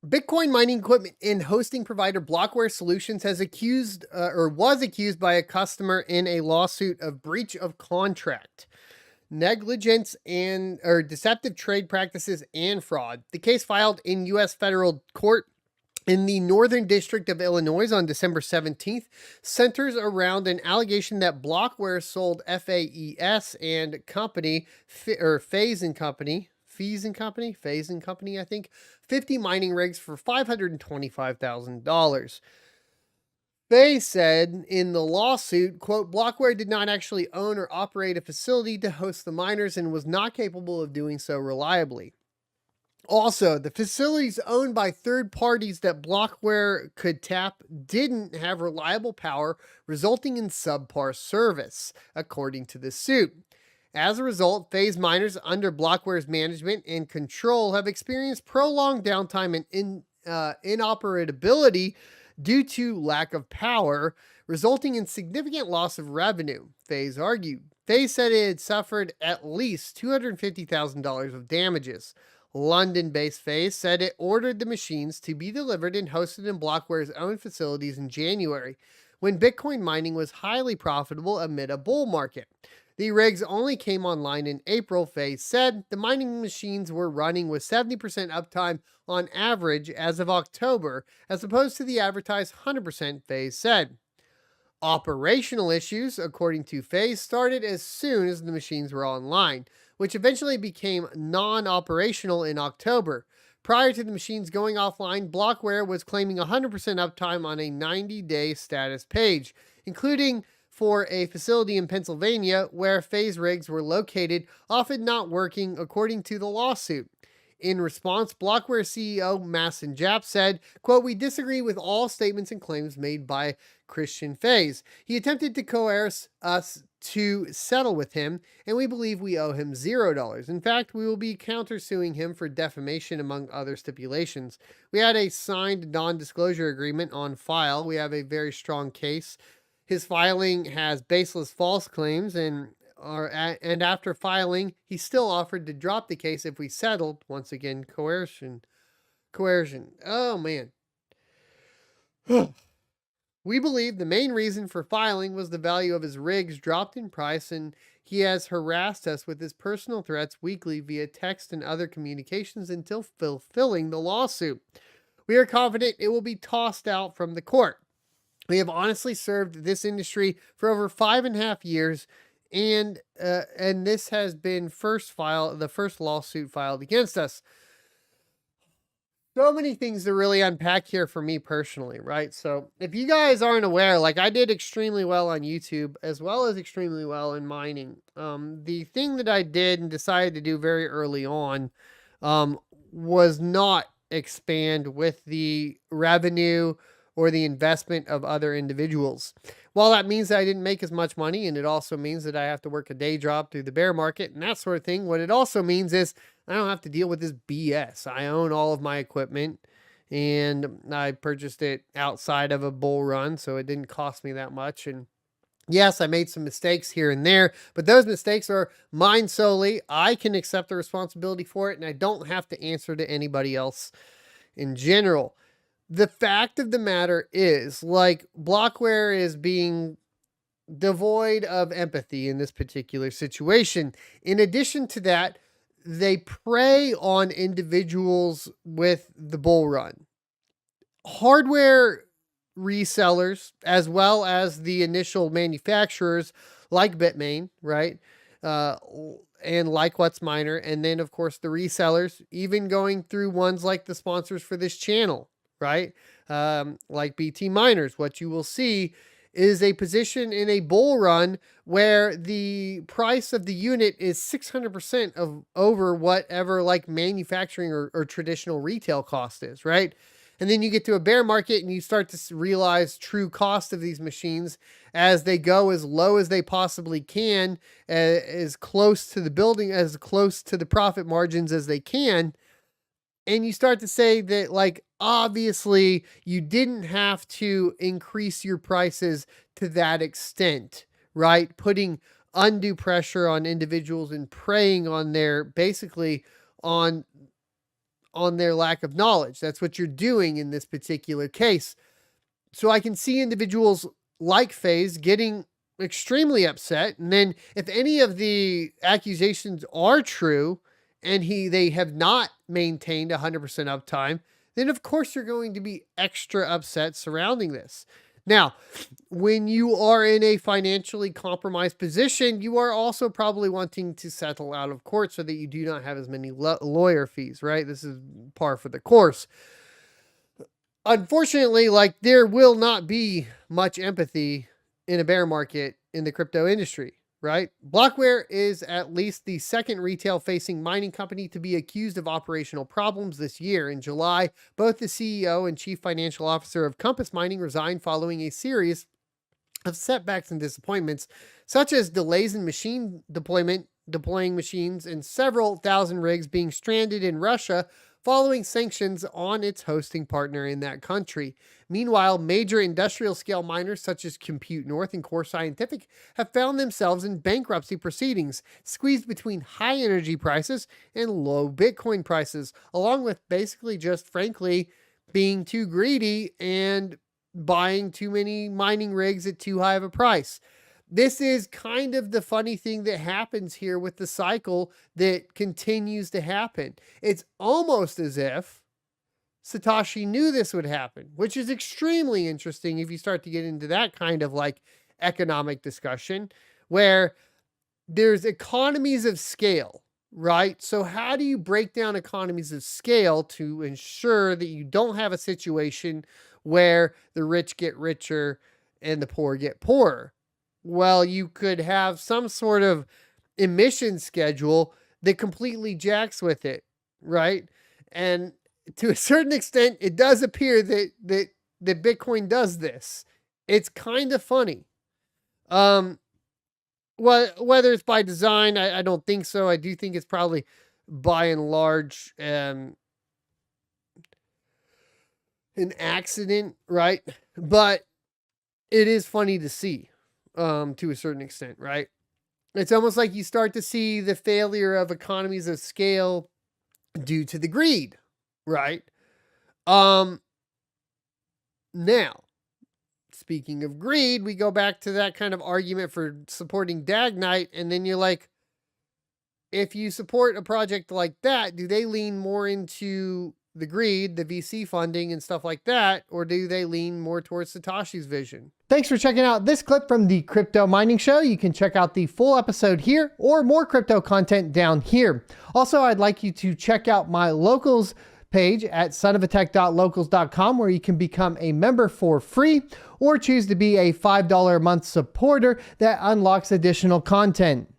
Bitcoin mining equipment and hosting provider Blockware Solutions has was accused by a customer in a lawsuit of breach of contract, negligence and or deceptive trade practices and fraud. The case filed in U.S. federal court in the Northern District of Illinois on December 17th centers around an allegation that Blockware sold FAES and Company, or Phase and Company, I think, 50 mining rigs for $525,000. They said in the lawsuit, quote, Blockware did not actually own or operate a facility to host the miners and was not capable of doing so reliably. Also, the facilities owned by third parties that Blockware could tap didn't have reliable power, resulting in subpar service, according to the suit. As a result, phase miners under Blockware's management and control have experienced prolonged downtime and inoperability due to lack of power, resulting in significant loss of revenue, Phase argued. Phase said it had suffered at least $250,000 of damages. London-based Phase said it ordered the machines to be delivered and hosted in Blockware's own facilities in January, when Bitcoin mining was highly profitable amid a bull market. The rigs only came online in April, Phase said. The mining machines were running with 70% uptime on average as of October, as opposed to the advertised 100%, Phase said. Operational issues, according to Phase, started as soon as the machines were online, which eventually became non-operational in October. Prior to the machines going offline, Blockware was claiming 100% uptime on a 90-day status page, including for a facility in Pennsylvania where Phase rigs were located, often not working according to the lawsuit. In response, Blockware CEO Masson Jap said, quote, we disagree with all statements and claims made by Christian Phase. He attempted to coerce us to settle with him, and we believe we owe him $0. In fact, we will be countersuing him for defamation, among other stipulations. We had a signed non-disclosure agreement on file. We have a very strong case. His filing has baseless false claims, and after filing, he still offered to drop the case if we settled. Once again, coercion. Oh, man. We believe the main reason for filing was the value of his rigs dropped in price, and he has harassed us with his personal threats weekly via text and other communications until fulfilling the lawsuit. We are confident it will be tossed out from the court. We have honestly served this industry for over 5.5 years, and this has been the first lawsuit filed against us. So many things to really unpack here for me personally, right? So if you guys aren't aware, like I did extremely well on YouTube as well as extremely well in mining. The thing that I did and decided to do very early on was not expand with the revenue or the investment of other individuals. While that means that I didn't make as much money, and it also means that I have to work a day job through the bear market and that sort of thing, what it also means is I don't have to deal with this BS. I own all of my equipment, and I purchased it outside of a bull run, so it didn't cost me that much. And yes, I made some mistakes here and there, but those mistakes are mine solely. I can accept the responsibility for it, and I don't have to answer to anybody else in general. The fact of the matter is, like, Blockware is being devoid of empathy in this particular situation. In addition to that, they prey on individuals with the bull run. Hardware resellers, as well as the initial manufacturers like Bitmain, right? And like What's Miner, and then of course the resellers, even going through ones like the sponsors for this channel, right? Like BT Miners, what you will see is a position in a bull run where the price of the unit is 600% of over whatever like manufacturing or traditional retail cost is, right? And then you get to a bear market and you start to realize true cost of these machines as they go as low as they possibly can, as close to the building, as close to the profit margins as they can. And you start to say that, like, obviously you didn't have to increase your prices to that extent, right? Putting undue pressure on individuals and preying on their, basically on on their lack of knowledge. That's what you're doing in this particular case. So I can see individuals like FaZe getting extremely upset. And then if any of the accusations are true and they have not maintained 100% uptime, then of course you're going to be extra upset surrounding this. Now, when you are in a financially compromised position, you are also probably wanting to settle out of court so that you do not have as many lawyer fees, right? This is par for the course. Unfortunately, like, there will not be much empathy in a bear market in the crypto industry, right? Blockware is at least the second retail-facing mining company to be accused of operational problems this year. In July, both the CEO and chief financial officer of Compass Mining resigned following a series of setbacks and disappointments, such as delays in machine deploying machines, and several thousand rigs being stranded in Russia following sanctions on its hosting partner in that country. Meanwhile, major industrial-scale miners such as Compute North and Core Scientific have found themselves in bankruptcy proceedings, squeezed between high energy prices and low Bitcoin prices, along with basically just, frankly, being too greedy and buying too many mining rigs at too high of a price. This is kind of the funny thing that happens here with the cycle that continues to happen. It's almost as if Satoshi knew this would happen, which is extremely interesting if you start to get into that kind of like economic discussion where there's economies of scale, right? So how do you break down economies of scale to ensure that you don't have a situation where the rich get richer and the poor get poorer? Well, you could have some sort of emission schedule that completely jacks with it, right? And to a certain extent, it does appear that Bitcoin does this. It's kind of funny. Whether it's by design, I don't think so. I do think it's probably by and large an accident, right? But it is funny to see. To a certain extent, right? It's almost like you start to see the failure of economies of scale due to the greed, right? Now, speaking of greed, we go back to that kind of argument for supporting Dagnite, and then you're like, if you support a project like that, do they lean more into the greed, the VC funding and stuff like that, or do they lean more towards Satoshi's vision? Thanks for checking out this clip from the Crypto Mining Show. You can check out the full episode here or more crypto content down here. Also, I'd like you to check out my locals page at sonofatech.locals.com where you can become a member for free or choose to be a $5 a month supporter that unlocks additional content.